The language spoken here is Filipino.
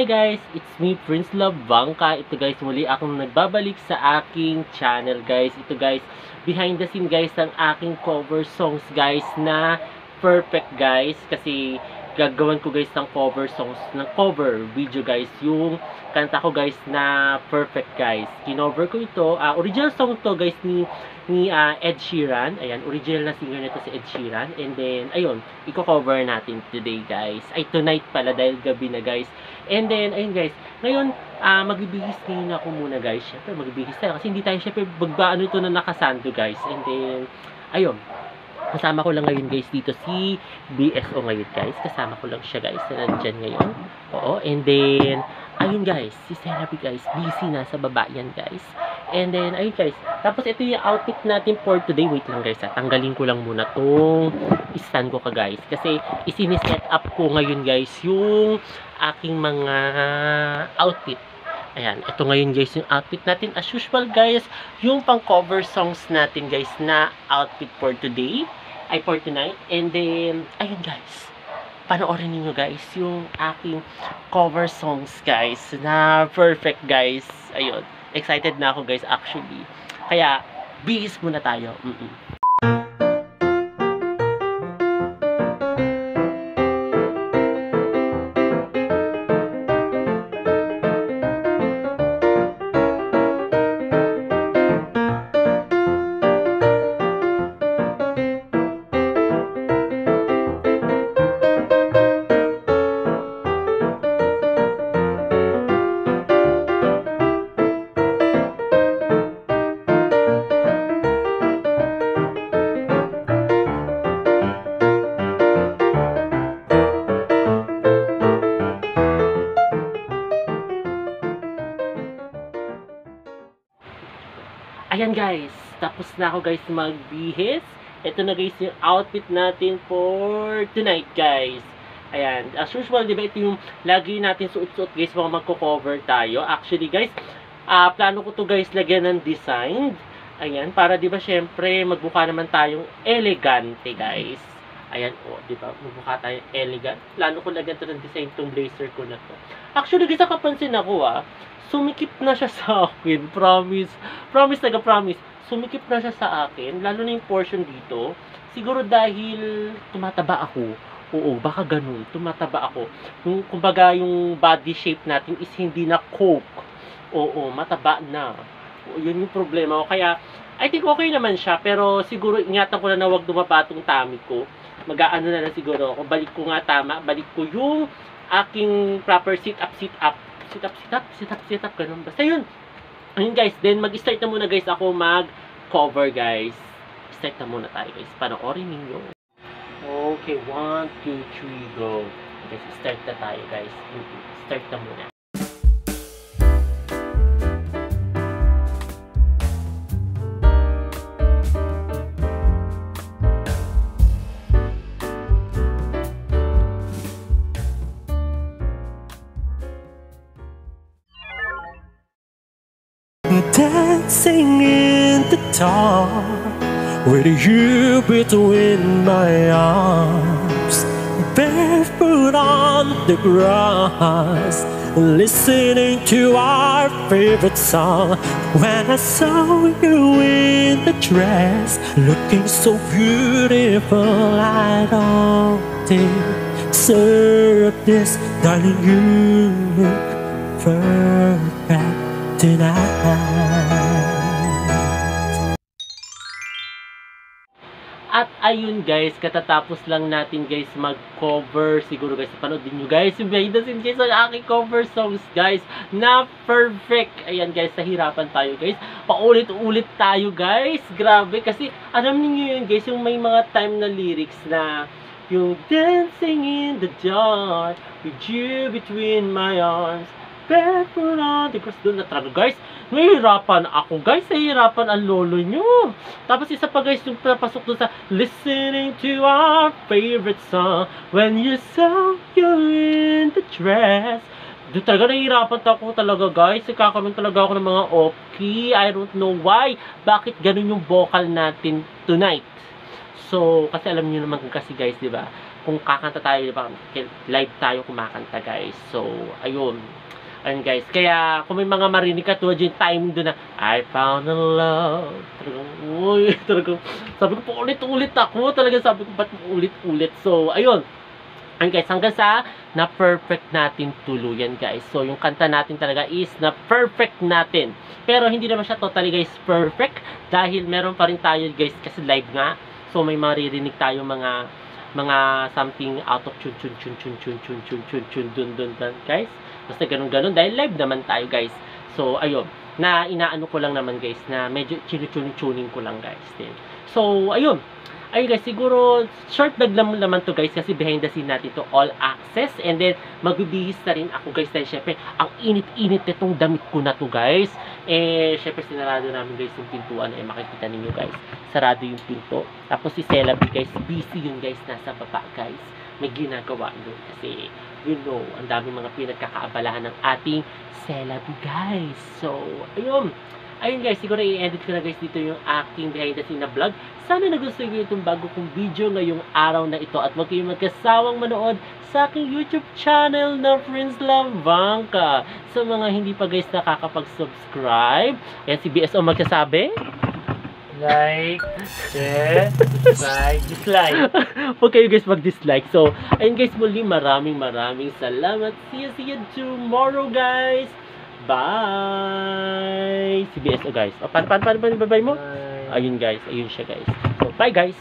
guys, it's me Prince Love Bangka. Ito guys, muli akong nagbabalik sa aking channel guys. Ito guys, behind the scene guys ng aking cover songs guys na perfect guys. Kasi gagawin ko guys ng cover songs, ng cover video guys. Yung kanta ko guys na perfect guys. Kinover ko ito, original song to guys ni Ed Sheeran. Ayan, original na singer nito si Ed Sheeran. And then, ayun, i-cover natin today guys. Ay, tonight pala dahil gabi na guys. And then, ayun guys, ngayon, magbibihis ngayon ako muna guys. Siyempre, magbibihis tayo kasi hindi tayo siyempre bagbaano ito na nakasando guys. And then, ayun, kasama ko lang ngayon guys dito si BSO ngayon guys. Kasama ko lang siya guys na nandyan ngayon. Oo, and then, ayun guys, si Celebi guys, busy na sa baba yan guys. And then, ayun guys, tapos ito yung outfit natin for today. Wait lang guys, tanggalin ko lang muna tong stand ko ka guys. Kasi isiniset up ko ngayon guys yung aking mga outfit. Ayan, ito ngayon guys yung outfit natin. As usual guys, yung pang cover songs natin guys na outfit for today, ay for tonight. And then, ayun guys, panoorin niyo guys yung aking cover songs guys na perfect guys. Ayun, excited na ako guys actually. Kaya, bihis muna tayo. Ayan guys, tapos na ako guys magbihis. Ito na guys yung outfit natin for tonight guys. Ayan, as usual, di ba ito yung lagi natin suot-suot guys mga magko-cover tayo. Actually guys, plano ko to guys lagyan ng design. Ayan, para di ba syempre magbuka naman tayong elegante guys. Ayan, di ba? Magbuka tayong elegant. Plano ko lagyan to ng design tong blazer ko na to. Actually guys, nakapansin ako sumikip na siya sa akin. Promise. Promise, taga-promise. Sumikip na siya sa akin. Lalo na yung portion dito. Siguro dahil tumataba ako. Oo, baka ganun. Tumataba ako. Kumbaga, yung body shape natin is hindi na coke. Oo, mataba na. Oo, yun yung problema ko. Kaya, I think okay naman siya. Pero siguro, ingatan ko na huwag dumaba itong tummy ko. Mag-aano na lang siguro ako. Balik ko nga tama. Balik ko yung aking proper sit-up, sit-up. Sit-up, ganun. Basta yun. Ayun guys, then mag-start na muna guys ako mag-cover guys. Start na muna tayo guys. Panoorin ninyo. Okay, 1, 2, 3, go. Guys, start na tayo guys. Start na muna. Dancing in the dark with you between my arms, barefoot on the grass, listening to our favorite song. When I saw you in the dress, looking so beautiful, I don't deserve this. Darling, you look perfect tonight. At ayun guys, katatapos lang natin guys mag-cover. Siguro guys, panood din nyo guys yung behind the scenes guys ang aking cover songs guys na perfect. Ayan guys, nahirapan tayo guys. Paulit-ulit tayo guys. Grabe kasi alam niyo yun guys, yung may mga time na lyrics na yung dancing in the dark with you between my arms, barefoot on the grass. Doon na talaga guys, nahihirapan ako guys, nahihirapan ang lolo nyo. Tapos isa pa guys, yung papasok doon sa listening to our favorite song, when you saw you in the dress. Doon talaga nahihirapan ako talaga guys. Kakaroon talaga ako ng mga off-key. I don't know why. Bakit ganun yung vocal natin tonight? So, kasi alam niyo naman kasi guys, di ba? kung kakanta tayo, diba, live tayo kumakanta guys. So, ayun. Ayun guys. Kaya, kung may mga marinig ka tulad yung timing doon na, I found a love. Talagang, uy, talagang, sabi ko po ulit-ulit ako. Talagang sabi ko, ba't ulit-ulit? So, ayun. Ayun guys, hanggang sa na-perfect natin tuluyan guys. So, yung kanta natin talaga is na-perfect natin. Pero, hindi naman siya totally guys perfect. Dahil meron pa rin tayo guys, kasi live nga. So, may maririnig tayo mga something out of tune, dun, guys. Basta ganun, dahil live naman tayo guys. So, ayun. Na inaano ko lang naman guys, na medyo tuning ko lang guys. Din. So, ayun. Ayun guys, siguro short vlog naman to guys kasi behind the scene natin to all access and then magbibihis na rin ako guys dahil syempre ang init-init itong damit ko na to guys. Eh syempre sinarado namin guys yung pintuan, eh makikita ninyo guys, sarado yung pinto. Tapos si Celabi guys, busy yun guys, nasa baba guys, may ginagawa doon kasi you know, ang daming mga pinagkakaabalahan ng ating Celabi guys. So ayun guys, siguro i-edit ko na guys dito yung aking behind the scene na vlog. Sana nagustuhan nyo itong bago kong video ngayong araw na ito at huwag kayong magkasawang manood sa aking YouTube channel na Friends Love Vangka. Sa mga hindi pa guys nakakapag-subscribe, yan si BSO magsasabi. Like, share, subscribe, dislike. Huwag kayo guys mag-dislike. So, ayun guys, muli maraming salamat. See you tomorrow guys. Bye! Si BSO guys. O, paano bye-bye mo? Bye. Ayun guys. Ayun siya guys. So, bye guys!